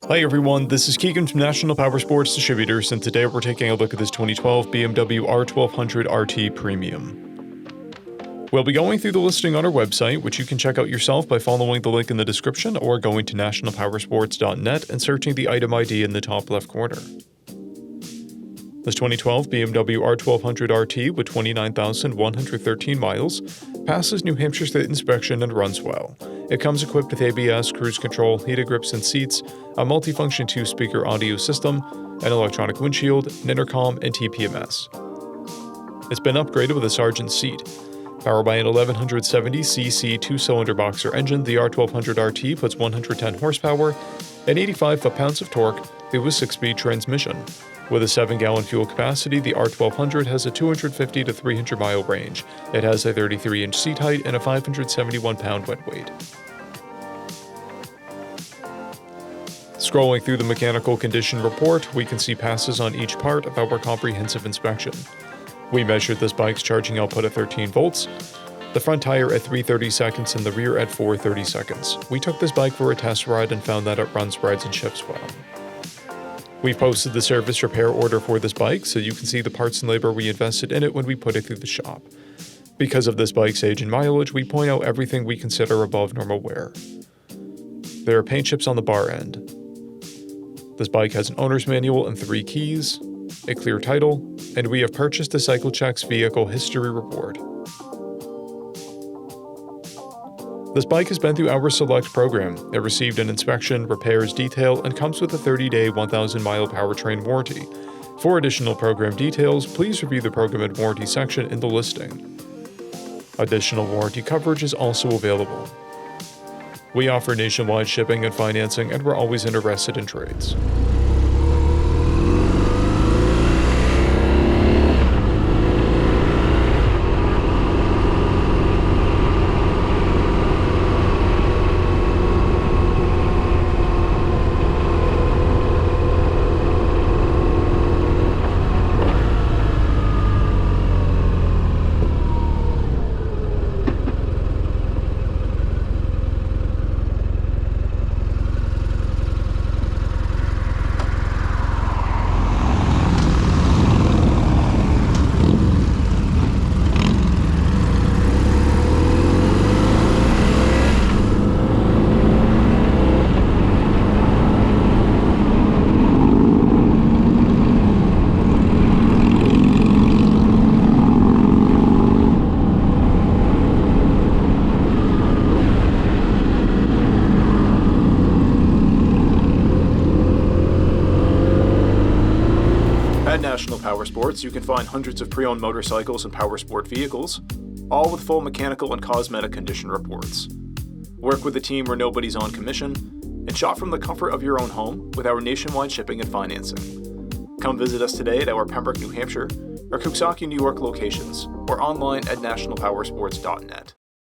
Hi everyone, this is Keegan from National Powersports Distributors, and today we're taking a look at this 2012 BMW R1200RT Premium. We'll be going through the listing on our website, which you can check out yourself by following the link in the description or going to nationalpowersports.net and searching the item ID in the top left corner. This 2012 BMW R1200RT with 29,113 miles passes New Hampshire State inspection and runs well. It comes equipped with ABS, cruise control, heated grips and seats, a multifunction 2-speaker audio system, an electronic windshield, an intercom, and TPMS. It's been upgraded with a Sergeant seat. Powered by an 1170cc 2-cylinder boxer engine, the R1200RT puts 110 horsepower and 85 foot-pounds of torque with a 6-speed transmission. With a 7-gallon fuel capacity, the R1200 has a 250 to 300 mile range. It has a 33-inch seat height and a 571-pound wet weight. Scrolling through the mechanical condition report, we can see passes on each part of our comprehensive inspection. We measured this bike's charging output at 13 volts, the front tire at 3/30 seconds and the rear at 4/30 seconds. We took this bike for a test ride and found that it runs, rides, and ships well. We've posted the service repair order for this bike so you can see the parts and labor we invested in it when we put it through the shop. Because of this bike's age and mileage, we point out everything we consider above normal wear. There are paint chips on the bar end. This bike has an owner's manual and 3 keys, a clear title, and we have purchased a CycleCheck's vehicle history report. This bike has been through our Select program. It received an inspection, repairs, detail, and comes with a 30-day, 1,000-mile powertrain warranty. For additional program details, please review the program and warranty section in the listing. Additional warranty coverage is also available. We offer nationwide shipping and financing, and we're always interested in trades. At National Powersports, you can find hundreds of pre-owned motorcycles and powersport vehicles, all with full mechanical and cosmetic condition reports. Work with a team where nobody's on commission, and shop from the comfort of your own home with our nationwide shipping and financing. Come visit us today at our Pembroke, New Hampshire, or Coxsackie, New York locations, or online at nationalpowersports.net.